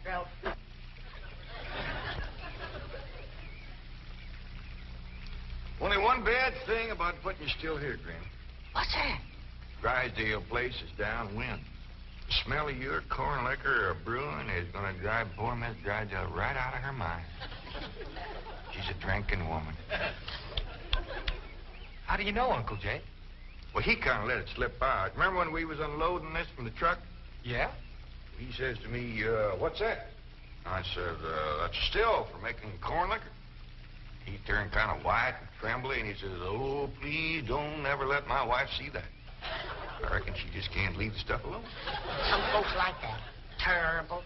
Jethro. Only one bad thing about putting you still here, Granny. What's that? Drysdale place is downwind. The smell of your corn liquor or brewing is going to drive poor Miss Drysdale right out of her mind. She's a drinking woman. How do you know, Uncle Jay? Well, he kind of let it slip out. Remember when we was unloading this from the truck? Yeah? He says to me, what's that? I said, that's a still for making corn liquor. He turned kind of white and trembly, and he says, oh, please don't ever let my wife see that. I reckon she just can't leave the stuff alone. Some folks like that. Terrible.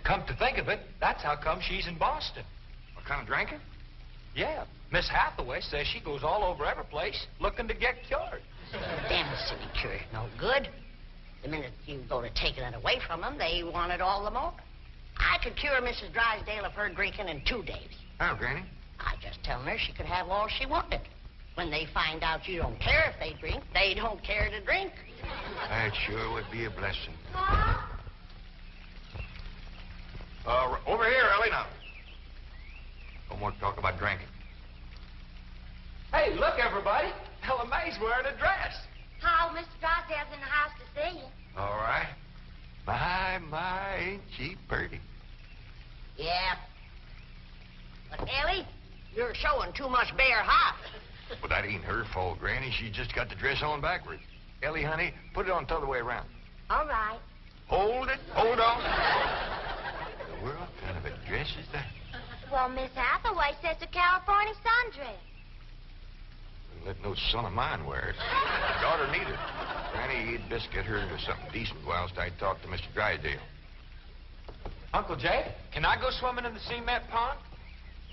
Come to think of it, that's how come she's in Boston. What kind of drinking? Yeah. Miss Hathaway says she goes all over every place looking to get cured. Them city cures no good. The minute you go to taking it away from them, they want it all the more. I could cure Mrs. Drysdale of her drinking in 2 days. How, Granny? I just tell her she could have all she wanted. When they find out you don't care if they drink, they don't care to drink. That sure would be a blessing. Over here, Elly, now. No more talk about drinking. Hey, look, everybody. Ella Mae's wearing a dress. How, Mr. Drysdale's in the house to see you. All right. My, ain't she pretty? Yeah. But, Elly, you're showing too much Baer hop. Well, that ain't her fault, Granny. She just got the dress on backwards. Elly, honey, put it on the other way around. All right. Hold it. Hold on. The world kind of a dress is that? Well, Miss Hathaway says a California sundress. Let no son of mine wear it. Daughter neither. Granny, you'd best get her into something decent whilst I talk to Mr. Drysdale. Uncle Jay, can I go swimming in the cement pond?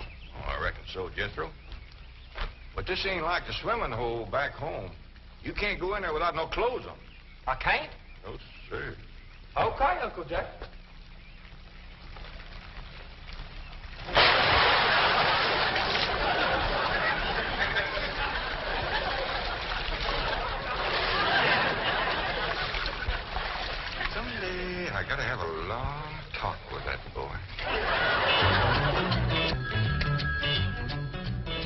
Oh, I reckon so, Jethro. But this ain't like the swimming hole back home. You can't go in there without no clothes on. I can't? No, sir. Okay, Uncle Jay. Someday I gotta have a long talk with that boy.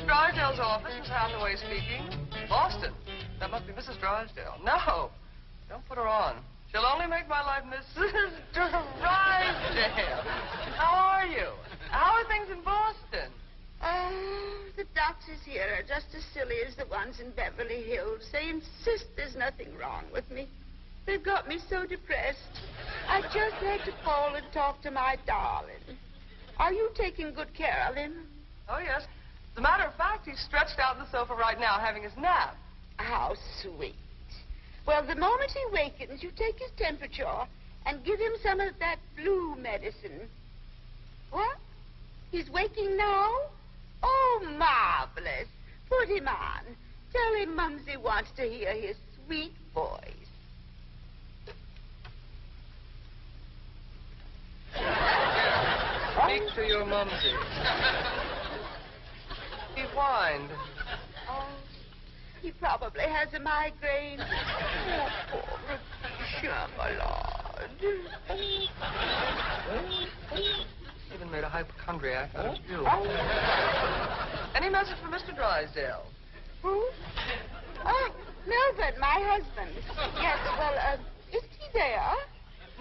Drysdale's office, Miss Hathaway speaking. Boston. That must be Mrs. Drysdale. No, don't put her on. She'll only make my life Mrs. Drysdale. How are you? How are things in Boston? The doctors here are just as silly as the ones in Beverly Hills. They insist there's nothing wrong with me. They've got me so depressed. I just had to call and talk to my darling. Are you taking good care of him? Oh, yes. As a matter of fact, he's stretched out on the sofa right now having his nap. How sweet. Well, the moment he wakens, you take his temperature and give him some of that flu medicine. What? He's waking now? Oh, marvelous. Put him on. Tell him Mumsy wants to hear his sweet voice. Speak to your mumsy. He whined. Oh, he probably has a migraine. Oh, poor Chamalade. Even made a hypochondriac out of you. Any message for Mr. Drysdale? Who? Oh, Milburn, my husband. Yes, well, is he there?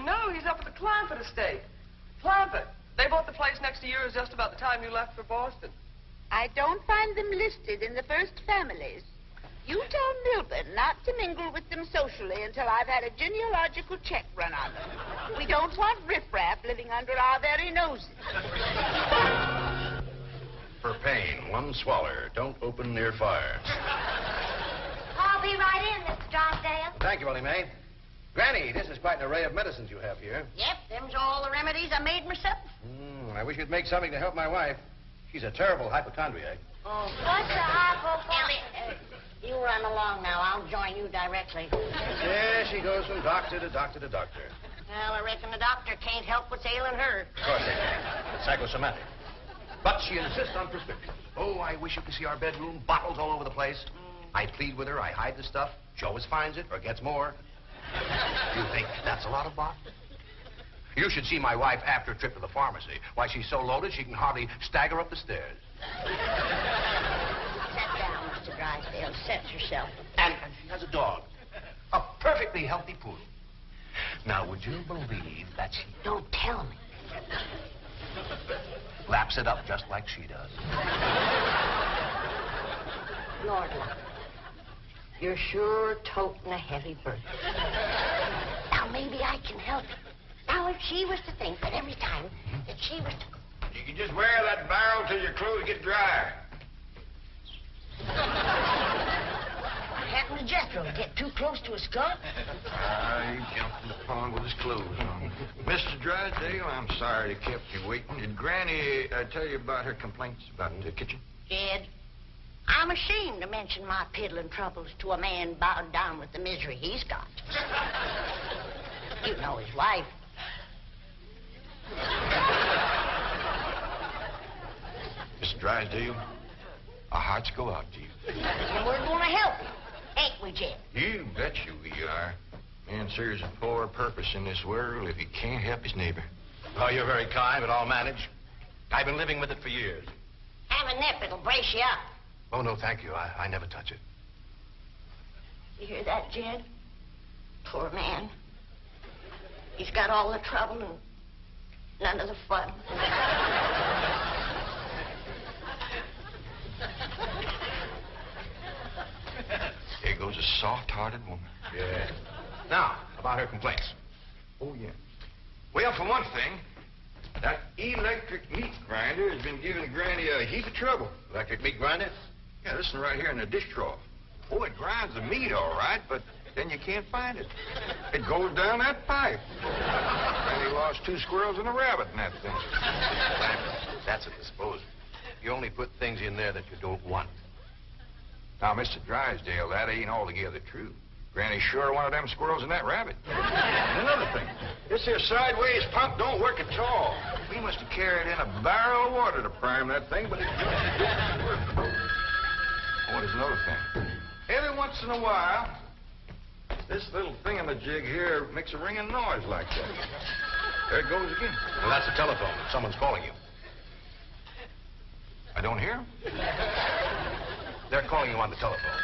No, he's up at the Clampett estate. Clampett. They bought the place next to yours just about the time you left for Boston. I don't find them listed in the first families. You tell Milburn not to mingle with them socially until I've had a genealogical check run on them. We don't want riffraff living under our very noses. For pain, one swaller. Don't open near fire. I'll be right in, Mr. Drysdale. Thank you, Elly Mae. Granny, this is quite an array of medicines you have here. Yep, them's all the remedies I made myself. I wish you'd make something to help my wife. She's a terrible hypochondriac. Oh, What's the hypochondriac? Elly, you run along now. I'll join you directly. There she goes from doctor to doctor to doctor. Well, I reckon the doctor can't help what's ailing her. Of course they can. It's psychosomatic. But she insists on prescriptions. Oh, I wish you could see our bedroom. Bottles all over the place. I plead with her. I hide the stuff. She always finds it or gets more. You think that's a lot of bottles? You should see my wife after a trip to the pharmacy. Why, she's so loaded she can hardly stagger up the stairs. Sit down, Mr. Drysdale. Set yourself. And she has a dog. A perfectly healthy poodle. Now, would you believe that she Don't tell me. laps it up just like she does? Lord, love. You're sure toting a heavy burden. Now, maybe I can help you. Now, if she was to think that every time that she was to... You can just wear that barrel till your clothes get dry. Happened to Jethro get too close to a skunk? He jumped in the pond with his clothes on. Mr. Drysdale, I'm sorry to kept you waiting. Did Granny tell you about her complaints about the kitchen? Jed, I'm ashamed to mention my piddling troubles to a man bowed down with the misery he's got. You know his wife. Mr. Drysdale, our hearts go out to you. And we're going to help you, ain't we, Jed? You bet you we are. Man serves a poor purpose in this world if he can't help his neighbor. Oh, you're very kind, but I'll manage. I've been living with it for years. Have a nip, it'll brace you up. Oh, no, thank you. I never touch it. You hear that, Jed? Poor man. He's got all the trouble and none of the fun. Here goes a soft-hearted woman. Yeah. Now, about her complaints. Oh, yeah. Well, for one thing, that electric meat grinder has been giving Granny a heap of trouble. Electric meat grinder? Yeah, this one right here in the dish trough. Oh, it grinds the meat all right, but then you can't find it. It goes down that pipe. Granny lost 2 squirrels and a rabbit in that thing. That's a disposal. You only put things in there that you don't want. Now, Mr. Drysdale, that ain't altogether true. Granny sure wanted them squirrels and that rabbit. And another thing, this here sideways pump don't work at all. We must have carried in a barrel of water to prime that thing, but it didn't work. Oh, there's another thing. Every once in a while, this little thingamajig here makes a ringing noise like that. There it goes again. Well, that's a telephone. Someone's calling you. I don't hear him. They're calling you on the telephone.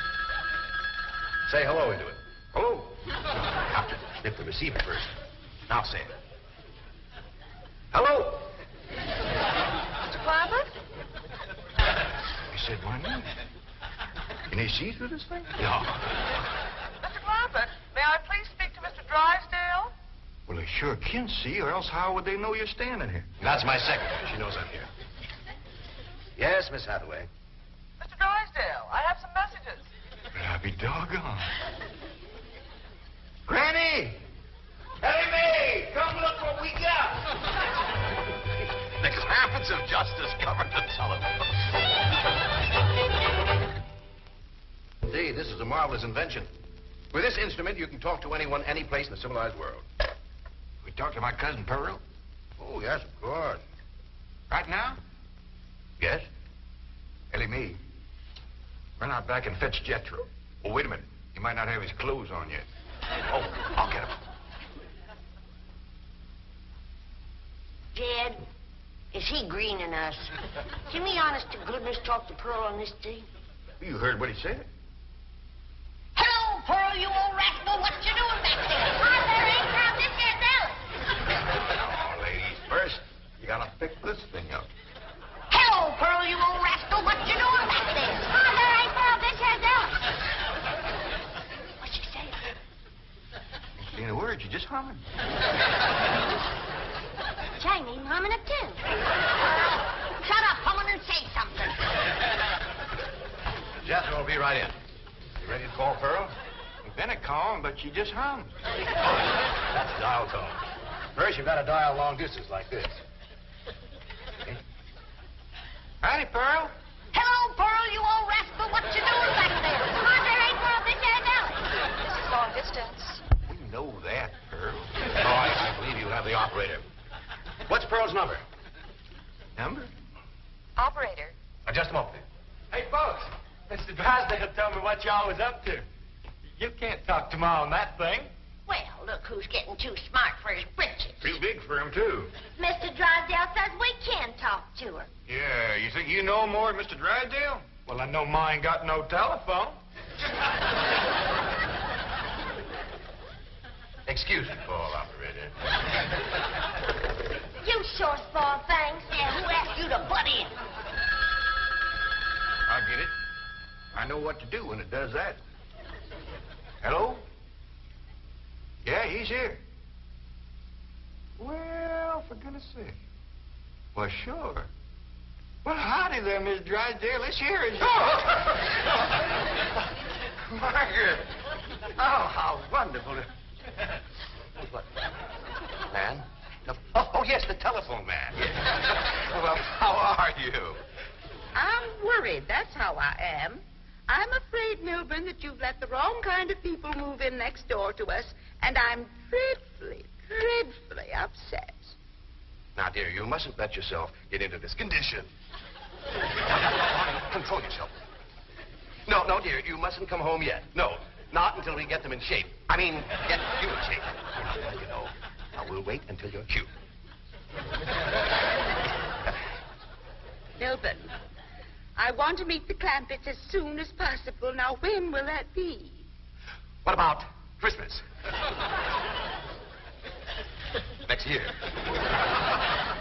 Say hello into it. Hello. Have to sniff the receiver first. Now say it. Hello. Mr. Clampett? He said my name. Can he see through this thing? No. Mr. Clampett, may I please speak to Mr. Drysdale? Well, they sure can see, or else how would they know you're standing here? That's my secretary. She knows I'm here. Yes, Miss Hathaway. Mr. Drysdale, I have some messages. I'll be doggone. Granny! Elly Mae! Come look what we got! The Clampetts have just discovered the telephone. Indeed, this is a marvelous invention. With this instrument, you can talk to anyone, any place in the civilized world. We talk to my cousin Pearl? Oh, yes, of course. Right now? Yes? Elly Mae, run out back and fetch Jethro. Oh, wait a minute. He might not have his clothes on yet. Oh, I'll get him. Jed, is he greening us? Can we, honest to goodness, talk to Pearl on this thing? You heard what he said. Hello, Pearl, you old rascal. What you doing back there? Hi there, ain't proud this here's Elly. Now, ladies, first, you gotta pick this thing up. Hello, Pearl, you old rascal. What you doing back there? Hi there, ain't proud this here's Elly. What's she saying? Ain't saying a word. You're just humming. She ain't even humming a tune. Shut up, humming, and say something. Jethro will be right in. You ready to call Pearl? We've been a calm, but she just hums. That's a dial tone. First, you've got to dial long distance like this. Okay. Howdy, Pearl. Hello, Pearl, you old rascal. What you doing back there? Hi there, ain't Pearl this here's Elly. This is long distance. We know that, Pearl. Oh, I believe you have the operator. What's Pearl's number? Number? Operator. Just a moment. Hey, folks, Mr. Drysdale told me what y'all was up to. You can't talk tomorrow on that thing. Well, look who's getting too smart for his britches. Too big for him, too. Mr. Drysdale says we can talk to her. Yeah, you think you know more than Mr. Drysdale? Well, I know mine got no telephone. Excuse me, Paul, operator. You sure spoil things. Yeah, who asked you to butt in? I get it. I know what to do when it does that. Hello? Yeah, he's here. Well, for goodness sake. Well, sure. Well, howdy there, Miss Drysdale. Let's hear it. Margaret! Oh, how wonderful. What? Man? Oh, yes, the telephone man. Well, how are you? I'm worried, that's how I am. I'm afraid, Milburn, that you've let the wrong kind of people move in next door to us, and I'm dreadfully, dreadfully upset. Now, dear, you mustn't let yourself get into this condition. Control yourself. No, dear, you mustn't come home yet. No, not until we get them in shape. I mean, get you in shape. You know, now we'll wait until you're cute. Milburn, I want to meet the Clampetts as soon as possible. Now, when will that be? What about Christmas? Next year.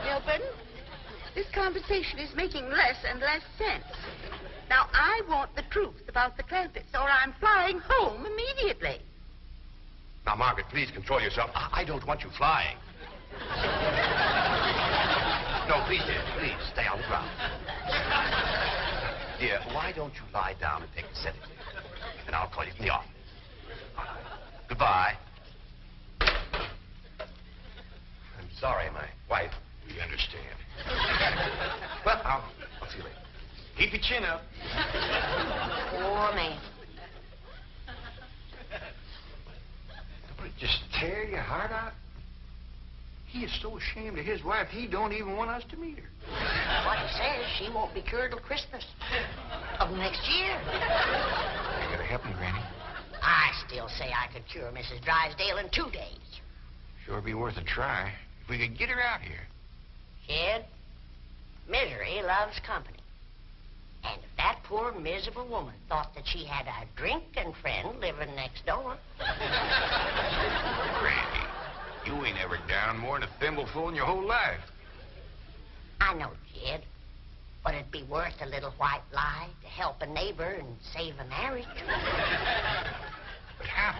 Milburn, this conversation is making less and less sense. Now, I want the truth about the Clampetts, or I'm flying home immediately. Now, Margaret, please control yourself. I don't want you flying. No, please, dear, please, stay on the ground. Dear, why don't you lie down and take a sedative? And I'll call you from the office. Goodbye. I'm sorry, my wife. We understand. Well, I'll see you later. Keep your chin up. Poor man. Would it just tear your heart out? He is so ashamed of his wife, he don't even want us to meet her. What he says, she won't be cured till Christmas of next year. You gotta help me, Granny. I still say I could cure Mrs. Drysdale in 2 days. Sure be worth a try. If we could get her out here. Kid, misery loves company. And if that poor, miserable woman thought that she had a drinking friend living next door... Granny, you ain't ever down more than a thimbleful in your whole life. I know, kid. But it'd be worth a little white lie to help a neighbor and save a marriage. But how?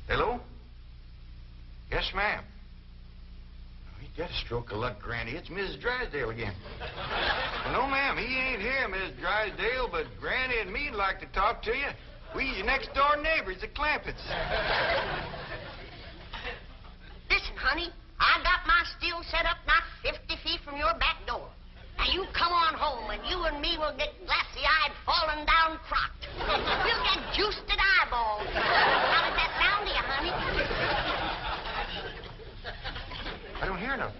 Hello? Yes, ma'am. You got a stroke of luck, Granny. It's Mrs. Drysdale again. No, ma'am, he ain't here, Mrs. Drysdale, but Granny and me'd like to talk to you. We your next-door neighbors, the Clampetts. Listen, honey, I got my still set up not 50 feet from your back door. Now, you come on home, and you and me will get glassy-eyed, falling down crocked. We'll get juiced at eyeballs. How does that sound to you, honey? I don't hear nothing.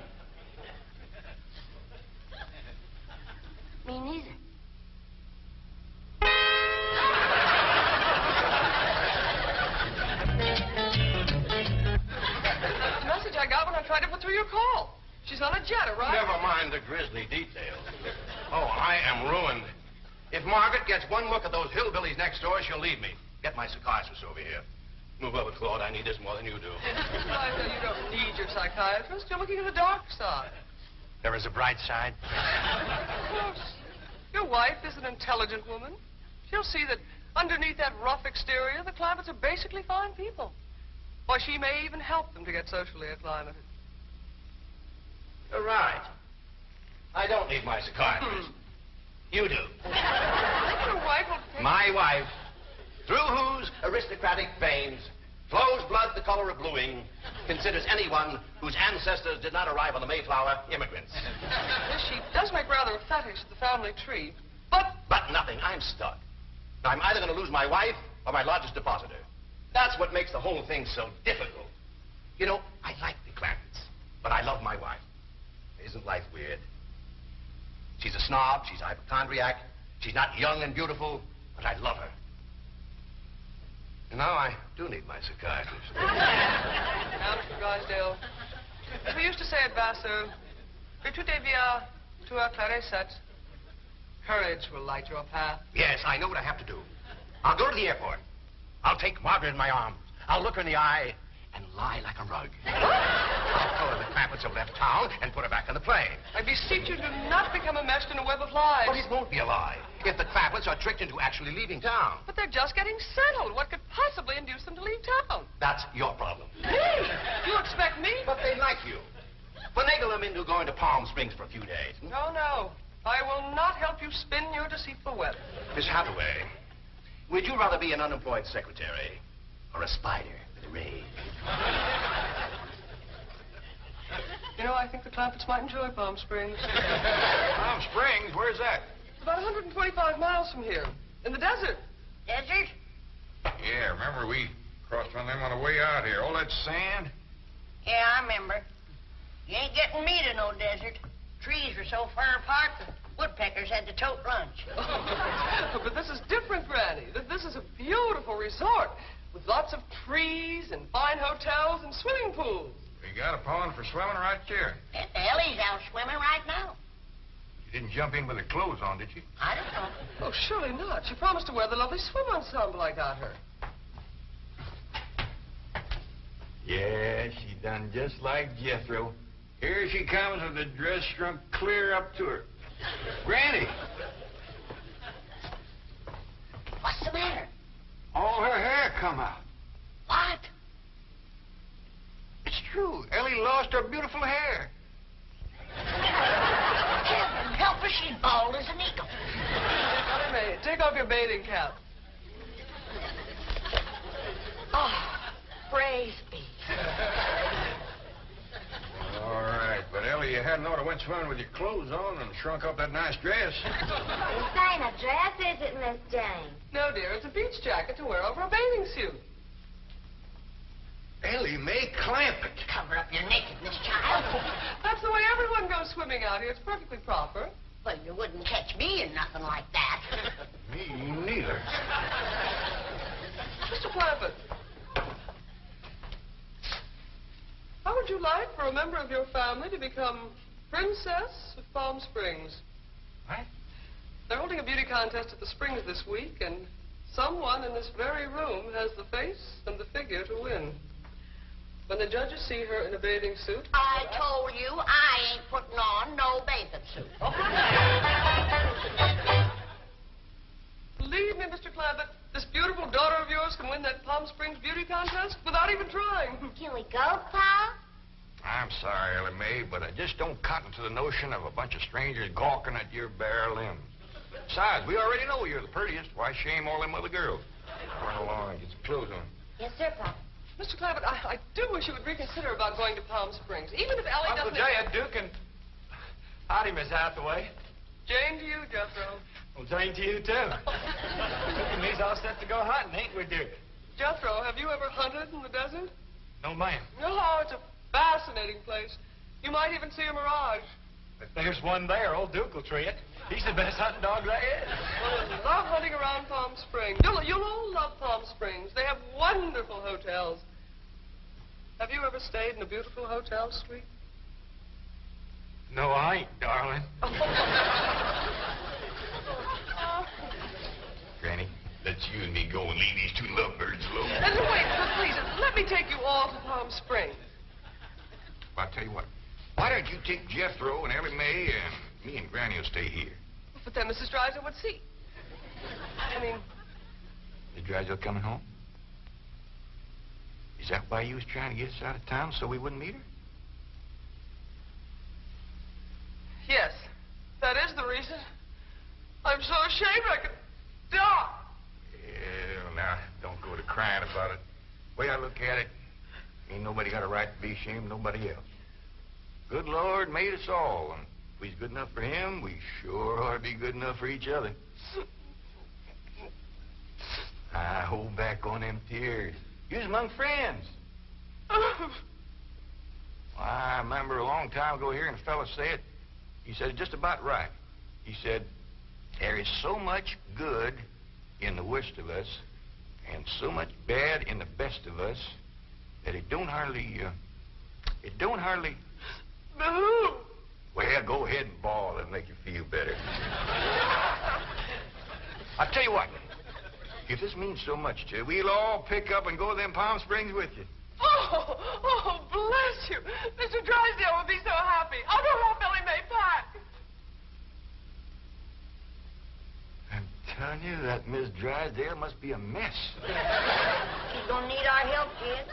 Me neither. The message I got when I tried to put through your call. She's on a jet, right? Never mind the grisly details. Oh, I am ruined. If Margaret gets one look at those hillbillies next door, she'll leave me. Get my psychiatrist over here. Move over, Claude. I need this more than you do. I know you don't need your psychiatrist. You're looking at the dark side. There is a bright side. Of course. Your wife is an intelligent woman. She'll see that underneath that rough exterior, the Clampetts are basically fine people. Why, she may even help them to get socially acclimated. You're right. I don't need my psychiatrist. You do. I think your wife will... My wife, through whose aristocratic veins flows blood the color of bluing, considers anyone whose ancestors did not arrive on the Mayflower immigrants. Yes, she does make rather a fetish at the family tree, but... But nothing. I'm stuck. Now, I'm either going to lose my wife or my largest depositor. That's what makes the whole thing so difficult. You know, I like the Clampetts, but I love my wife. Isn't life weird? She's a snob, she's a hypochondriac, She's not young and beautiful, but I love her. And now I do need my psychiatrist. Now, Mr. Drysdale, as we used to say at Vassar, tout devient tout éclairé. Courage will light your path. Yes, I know what I have to do. I'll go to the airport. I'll take Margaret in my arms. I'll look her in the eye and lie like a rug. I'll tell her the Clampetts have left town and put her back on the plane. I beseech you, do not become enmeshed in a web of lies. But it won't be a lie if the Clampetts are tricked into actually leaving town. But they're just getting settled. What could possibly induce them to leave town? That's your problem. Me? You expect me? But they like you. Finagle them into going to Palm Springs for a few days. No, no. I will not help you spin your deceitful web. Miss Hathaway, would you rather be an unemployed secretary or a spider with a rage? You know, I think the Clampetts might enjoy Palm Springs. Palm Springs? Where's that? It's about 125 miles from here, in the desert. Desert? Yeah, remember we crossed one of them on the way out here. All that sand? Yeah, I remember. You ain't getting me to no desert. Trees were so far apart, the woodpeckers had to tote lunch. But this is different, Granny. This is a beautiful resort with lots of trees and fine hotels and swimming pools. We got a pond for swimming right there. Elly's out swimming right now. You didn't jump in with her clothes on, did you? I don't know. Oh, surely not. She promised to wear the lovely swim ensemble I got her. Yeah, she done just like Jethro. Here she comes with the dress shrunk clear up to her. Granny! What's the matter? All her hair come out. What? It's true. Elly lost her beautiful hair. Heaven help her, she's bald as an eagle. May, take off your bathing cap. Oh, praise be. All right, but Elly, you hadn't ought to went swimming with your clothes on and shrunk up that nice dress. This ain't a dress, is it, Miss Jane? No, dear, it's a beach jacket to wear over a bathing suit. Elly Mae Clampett. Cover up your nakedness, child. That's the way everyone goes swimming out here. It's perfectly proper. Well, you wouldn't catch me in nothing like that. Me neither. Mr. Clampett, how would you like for a member of your family to become Princess of Palm Springs? What? They're holding a beauty contest at the Springs this week, and someone in this very room has the face and the figure to win. When the judges see her in a bathing suit... I told you I ain't putting on no bathing suit. Believe me, Mr. Clampett, this beautiful daughter of yours can win that Palm Springs beauty contest without even trying. Can we go, Pa? I'm sorry, Elly Mae, but I just don't cotton to the notion of a bunch of strangers gawking at your bare limbs. Besides, we already know you're the prettiest. Why shame all them other girls? Run along and get some clothes on. Yes, sir, Pa. Mr. Clampett, I do wish you would reconsider about going to Palm Springs, even if Elly Uncle doesn't... Jay, Duke, and... Howdy, Miss Hathaway. Jane to you, Jethro. Well, Jane to you, too. Duke and me's all set to go hunting, ain't we, Duke? Jethro, have you ever hunted in the desert? No, ma'am. No, it's a fascinating place. You might even see a mirage. If there's one there, old Duke will tree it. He's the best hunting dog there is. Well, I love hunting around Palm Springs. You'll all love Palm Springs. They have wonderful hotels. Have you ever stayed in a beautiful hotel suite? No, I ain't, darling. Granny, let's you and me go and leave these two lovebirds alone. And wait, please, let me take you all to Palm Springs. I'll tell you what. Why don't you take Jethro and Elly Mae and me and Granny will stay here? But then Mrs. Drysdale would see. I mean... Is Drysdale coming home? Is that why you was trying to get us out of town, so we wouldn't meet her? Yes, that is the reason. I'm so ashamed I could die. Yeah, now, don't go to crying about it. The way I look at it, ain't nobody got a right to be ashamed of nobody else. Good Lord made us all, and if we's good enough for him, we sure ought to be good enough for each other. I hold back on them tears. You's among friends. I remember a long time ago hearing a fella say it. He said it just about right. He said, There is so much good in the worst of us and so much bad in the best of us that it don't hardly... Boo! Well, go ahead and bawl. It'll make you feel better. I'll tell you what. If this means so much to you, we'll all pick up and go to them Palm Springs with you. Oh, bless you. Mr. Drysdale would be so happy. I'll go help Elly make pack. I'm telling you, that Miss Drysdale must be a mess. She's gonna need our help, kid.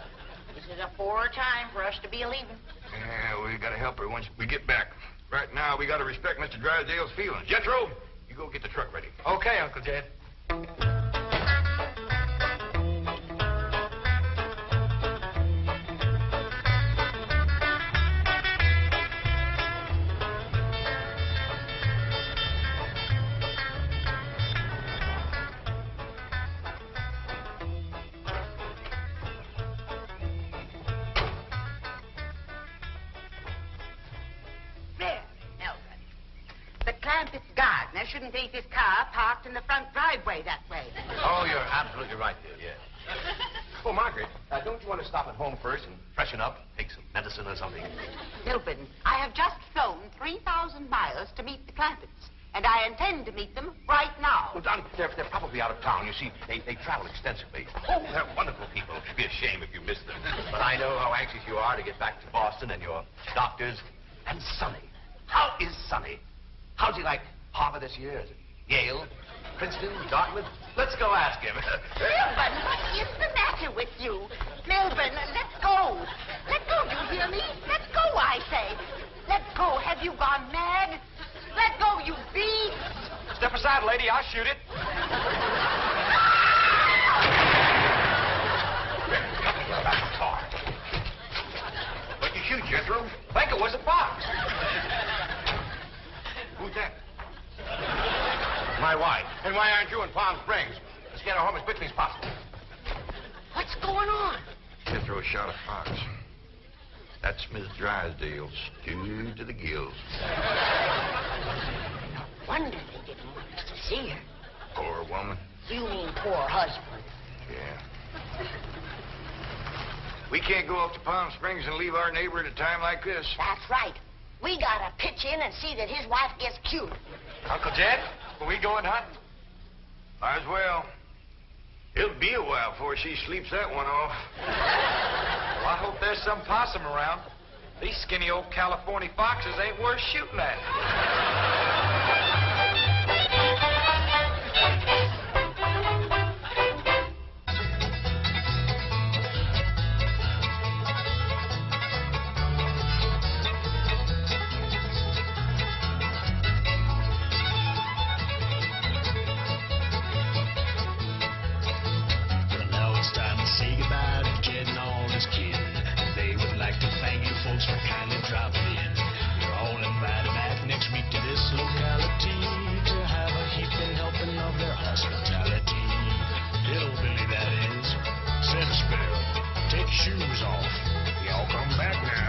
This is a poor time for us to be leaving. Yeah, we gotta help her once we get back. Right now, we gotta respect Mr. Drysdale's feelings. Jethro, you go get the truck ready. Okay, Uncle Jed. Clampetts' gardener shouldn't leave his car parked in the front driveway that way. Oh, you're absolutely right, dear, yes. Oh, Margaret, don't you want to stop at home first and freshen up, take some medicine or something? Milburn, I have just flown 3,000 miles to meet the Clampetts, and I intend to meet them right now. Well, Don, they're probably out of town. You see, they travel extensively. Oh, they're wonderful people. It'd be a shame if you missed them. But I know how anxious you are to get back to Boston and your doctors. And Sonny. How is Sonny? How's he like Harvard this year? Is it Yale? Princeton? Dartmouth? Let's go ask him. Milburn, what is the matter with you? Milburn, let's go. Let go, you hear me? Let go, I say. Let go. Have you gone mad? Let go, you beast. Step aside, lady. I'll shoot it. What'd you shoot, Jethro? I think it was a fox. Who's that? My wife. And why aren't you in Palm Springs? Let's get her home as quickly as possible. What's going on? Jethro shot a fox. That's Miss Drysdale, stewed to the gills. No wonder they didn't want us to see her. Poor woman. You mean poor husband. Yeah. We can't go up to Palm Springs and leave our neighbor at a time like this. That's right. We gotta pitch in and see that his wife gets cured. Uncle Jed, are we going hunting? Might as well. It'll be a while before she sleeps that one off. Well, I hope there's some possum around. These skinny old California foxes ain't worth shooting at. For kindly dropping in. You're all invited back next week to this locality to have a heaping helping of their hospitality. Hillbilly, that is. Said a sparrow, take your shoes off. Y'all come back now.